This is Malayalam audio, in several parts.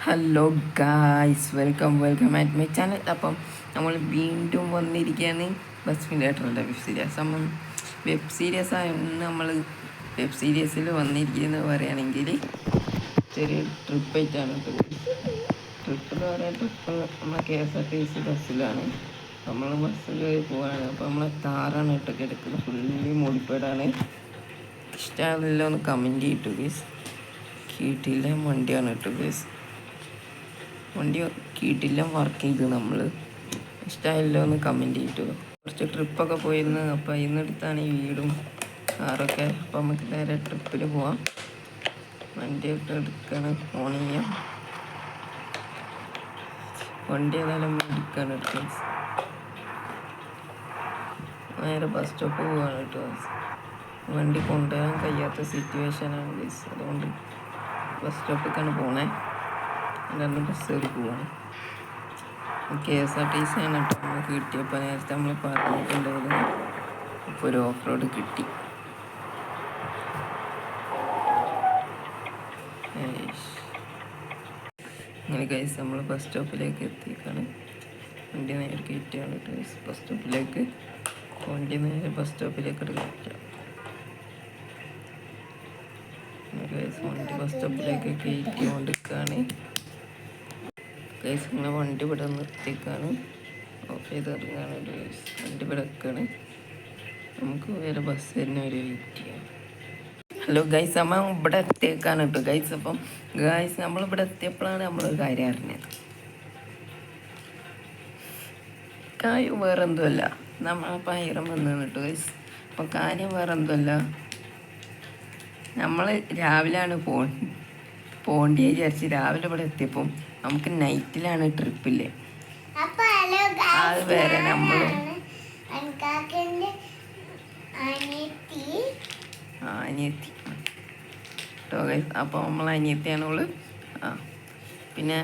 Hello guys, welcome at my channel. അപ്പം നമ്മൾ വീണ്ടും വന്നിരിക്കുകയാണ് ബസ് ഫിലേറ്ററിൻ്റെ വെബ് സീരീസ് ആയതുകൊണ്ട് നമ്മൾ വെബ് സീരീസിൽ വന്നിരിക്കുന്നത് പറയുകയാണെങ്കിൽ ചെറിയ ട്രിപ്പായിട്ടാണ്. ട്രിപ്പ് എന്ന് പറയുക നമ്മളെ KSRTC ബസ്സിലാണ്. നമ്മൾ ബസ്സിൽ പോവാണ്. അപ്പോൾ നമ്മളെ താറാണ് ഇട്ടൊക്കെ എടുക്കുന്നത്. ഫുള്ളി മോഡിഫൈഡാണ്. ഇഷ്ടമാണല്ലോ ഒന്ന് കമൻറ്റ് ചെയ്തിട്ടു ഗൈസ്. കീട്ടില്ല വണ്ടിയാണ് കേട്ടോ ഗൈസ്. വണ്ടി കീട്ടില്ല വർക്ക് ചെയ്ത് നമ്മൾ ഇഷ്ടമായല്ലോ ഒന്ന് കമൻറ്റ് ചെയ്തിട്ടു. കുറച്ച് ട്രിപ്പൊക്കെ പോയിരുന്നു. അപ്പോൾ ഇന്നെടുത്താണ് ഈ വീടും കാറൊക്കെ. അപ്പോൾ നമുക്ക് നേരെ ട്രിപ്പിൽ പോവാം. വണ്ടിയൊക്കെ എടുക്കണം, ഓൺ ചെയ്യാം. വണ്ടി ഏതായാലും എടുക്കാണ് കേട്ടോ. നേരെ ബസ് സ്റ്റോപ്പ് പോവാണ് കേട്ടോ. വണ്ടി കൊണ്ടുവരാൻ കഴിയാത്ത സിറ്റുവേഷനാണ് ഗൈസ്. അതുകൊണ്ട് ബസ് സ്റ്റോപ്പിലേക്കാണ് പോണേ. രണ്ട് ബസ് കയറി പോവാണ്. KSRTC ആണ് കേട്ടോ നമുക്ക് കിട്ടിയപ്പോൾ. നേരത്തെ നമ്മൾ പറഞ്ഞിട്ടുണ്ടായിരുന്നു. ഇപ്പോൾ ഒരു ഓഫ് റോഡ് കിട്ടി. അങ്ങനെ ഗൈസ് നമ്മൾ ബസ് സ്റ്റോപ്പിലേക്ക് എത്തിക്കാണ്. വണ്ടി നേരെ കയറ്റുകയാണ് ഗൈസ് ബസ് സ്റ്റോപ്പിലേക്ക്. വണ്ടി നേരെ ബസ് സ്റ്റോപ്പിലേക്ക് കയറ്റുക. വണ്ടി ബസ് സ്റ്റോപ്പിലേക്ക് കയറ്റി കൊണ്ടിരിക്കുകയാണ് ഗൈസ്. ഇങ്ങനെ വണ്ടി ഇവിടെ നിർത്തിക്കാണ്, ഓഫ് ചെയ്ത് ഇറങ്ങാണ് ഗൈസ്. വണ്ടി ഇവിടെ വെക്കാണ്. നമുക്ക് വേറെ ബസ് തന്നെ ഒരു വെയിറ്റ് ചെയ്യാം. ഹലോ ഗൈസ്, നമ്മൾ ഇവിടെ എത്തിയേക്കാണ് കേട്ടോ ഗൈസ്. അപ്പം ഗൈസ് നമ്മളിവിടെ എത്തിയപ്പോഴാണ് നമ്മളൊരു കാര്യം അറിഞ്ഞത്. കാര്യം വേറെ എന്തുമല്ല, നമ്മളപ്പോൾ ഹൈറം വന്നു കേട്ടോ ഗൈസ്. അപ്പം കാര്യം വേറെ എന്തുമല്ല, നമ്മൾ രാവിലെയാണ് പോകേണ്ടി വിചാരിച്ച് രാവിലെ ഇവിടെ എത്തിയപ്പം നമുക്ക് നൈറ്റിലാണ് ട്രിപ്പില്ലേ. അത് വേറെ നമ്മൾ അനിയത്തി കേട്ടോ ഗൈസ്. അപ്പോൾ നമ്മൾ അനിയത്തിയാണ് അവള്. പിന്നെ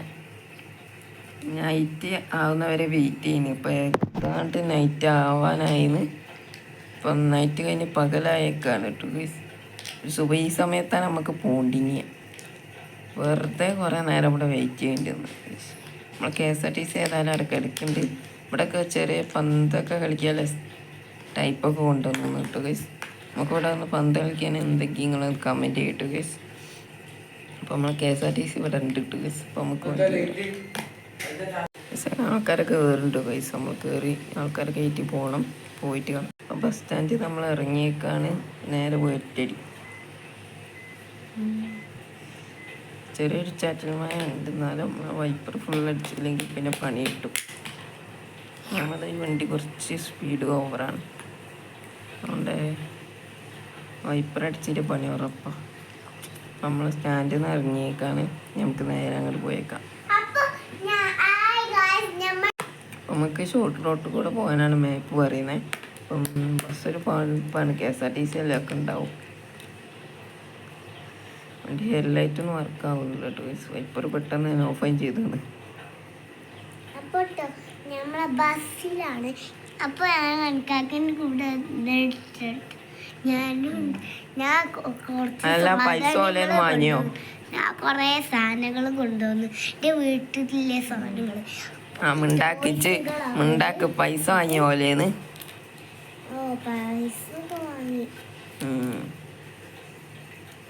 നൈറ്റ് ആവുന്നവരെ വെയിറ്റ് ചെയ്യുന്നു. ഇപ്പോൾ ഏതാണ്ട് നൈറ്റ് ആവാനായിന്ന്. ഇപ്പം നൈറ്റ് കഴിഞ്ഞ് പകലായേക്കാണ് കേട്ടോ ഗൈസ്. സുബഹി ഈ സമയത്താണ് നമുക്ക് പോണ്ടിങ്. വെറുതെ കുറേ നേരം ഇവിടെ വെയിറ്റ് ചെയ്യേണ്ടി വന്നു. നമ്മൾ KSRTC ഏതായാലും അവിടെ എടുക്കുന്നുണ്ട്. ഇവിടെയൊക്കെ ചെറിയ പന്തൊക്കെ കളിക്കാനുള്ള ടൈപ്പൊക്കെ കൊണ്ടുവന്നു കേട്ടോ ഗൈസ്. നമുക്കിവിടെ വന്ന് പന്ത് കളിക്കാൻ എന്തൊക്കെയും നിങ്ങൾ കമൻറ്റ് ചെയ്തിട്ട് ഗൈസ്. അപ്പോൾ നമ്മൾ KSRTC ഇവിടെ ഉണ്ട് കേട്ടോ ഗൈസ്. അപ്പോൾ നമുക്ക് ആൾക്കാരൊക്കെ കയറുന്നുണ്ട് ഗൈസ്. നമ്മൾ കയറി ആൾക്കാരെ കയറ്റി പോകണം. പോയിട്ട് കാണാം. അപ്പോൾ ബസ് സ്റ്റാൻഡിൽ നമ്മൾ ഇറങ്ങിയേക്കാണ്. നേരെ പോയിട്ടടി ചെറിയൊരു ചാറ്റൽമായ ഉണ്ട്. എന്നാലും വൈപ്പർ ഫുൾ അടിച്ചില്ലെങ്കിൽ പിന്നെ പണി കിട്ടും. നമ്മുടെ ഈ വണ്ടി കുറച്ച് സ്പീഡ് ഓവറാണ്. അതുകൊണ്ട് വൈപ്പർ അടിച്ചിട്ട് പണി ഉറപ്പാണ്. നമ്മൾ സ്റ്റാൻഡിൽ നിന്ന് ഇറങ്ങിയേക്കാണ്. നമുക്ക് നേരെ അങ്ങോട്ട് പോയേക്കാം. നമുക്ക് ഷോർട്ട് റോട്ട് കൂടെ പോകാനാണ് മാപ്പ് പറയുന്നത്. അപ്പം ബസ്സൊരു പാണ് KSRTC എല്ലാം ഒക്കെ ഉണ്ടാവും. വണ്ടി ഹെഡ്ലൈറ്റൊന്നും വർക്ക് ആവുന്നില്ല കേട്ടോ. വൈപ്പർ പെട്ടെന്ന് തന്നെ ഓഫ് ആയി ചെയ്തത്. നമ്മളെ ബസ്സിലാണ്. അപ്പോൾ കണക്കാക്കിൻ്റെ കൂടെ ഞാൻ വാങ്ങിയോ? ഞാൻ കുറേ സാധനങ്ങൾ കൊണ്ടുവന്നു. എൻ്റെ വീട്ടിലെ സാധനങ്ങൾ മിണ്ടാക്ക് പൈസ വാങ്ങിയ പോലെന്ന്. പൈസ വാങ്ങി.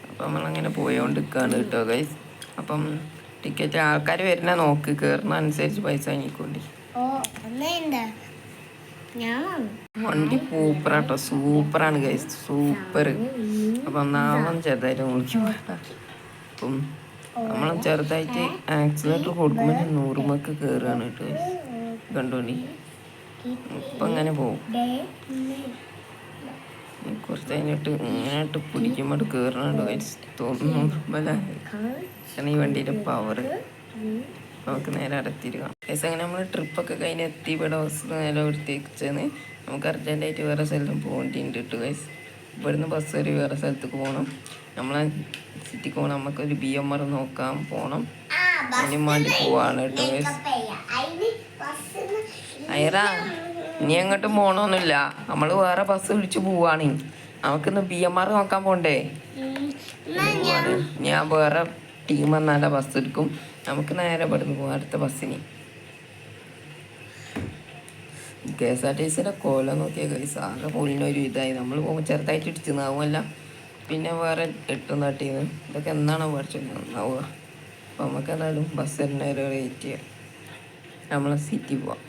അപ്പം നമ്മളങ്ങനെ പോയോണ്ടിരിക്കുകയാണ് കേട്ടോ ഗൈസ്. അപ്പം ടിക്കറ്റ് ആൾക്കാർ വരുന്ന നോക്ക്, കയറുന്ന അനുസരിച്ച് പൈസ വാങ്ങിക്കോണ്ടി. വണ്ടി സൂപ്പറാട്ടോ, സൂപ്പറാണ് ഗൈസ്, സൂപ്പർ. അപ്പം ഒന്നാമത് ചെറുതായിട്ട് നോക്കി പോയതാ. അപ്പം നമ്മൾ ചെറുതായിട്ട് ആക്സിലേറ്റർ കൊടുക്കുമ്പോൾ 100 കയറുകയാണ് കേട്ടോ ഗൈസ്. കണ്ടോണ്ടി ഇപ്പം അങ്ങനെ പോകും. കുറച്ച് കഴിഞ്ഞിട്ട് ഇങ്ങനെയായിട്ട് പിടിക്കുമ്പോൾ കയറണുണ്ട് ഗൈസ്. തോന്നുന്നു കാരണം ഈ വണ്ടിയുടെ പവർ. നമുക്ക് നേരെ അടത്തിരിക്കാം ഗൈസ്. അങ്ങനെ നമ്മൾ ട്രിപ്പൊക്കെ കഴിഞ്ഞ് എത്തി. ഇവിടെ ബസ് നേരെ എടുത്തേച്ചെന്ന് നമുക്ക് അർജൻറ്റായിട്ട് വേറെ സ്ഥലത്തും പോകേണ്ടിയുണ്ട് കേട്ടോ ഗൈസ്. ഇവിടുന്ന് ബസ് കയറി വേറെ സ്ഥലത്തേക്ക് പോകണം. നമ്മളെ സിറ്റിക്ക് പോകണം. നമുക്കൊരു BMR നോക്കാൻ പോകണം. അതിന് വേണ്ടി പോവാണ് കേട്ടോ ഗൈസ്. അയറ ഇനി എങ്ങോട്ടും പോകണമെന്നില്ല. നമ്മൾ വേറെ ബസ് വിളിച്ച് പോവാണ്. നമുക്കിന്ന് BMR നോക്കാൻ പോണ്ടേ. ഞാൻ വേറെ ടീം വന്നാലേ ബസ് എടുക്കും. നമുക്ക് നേരെ പെടുന്നു പോകാം അടുത്ത ബസ്സിന്. KSRTCയുടെ കോലം നോക്കിയാൽ ഗൈസ് ആകെ പൊളിനൊരു ഇതായി. നമ്മൾ പോകുമ്പോൾ ചെറുതായിട്ട് ഇടിച്ചുന്നാവുമല്ല, പിന്നെ വേറെ എട്ടും തട്ടിന്ന്. ഇതൊക്കെ എന്നാണോ പഠിച്ചിട്ടുണ്ടാവുക. അപ്പോൾ നമുക്ക് എന്തായാലും ബസ് നേരെ വെയിറ്റ് ചെയ്യാം. നമ്മളെ സിറ്റി പോവാം.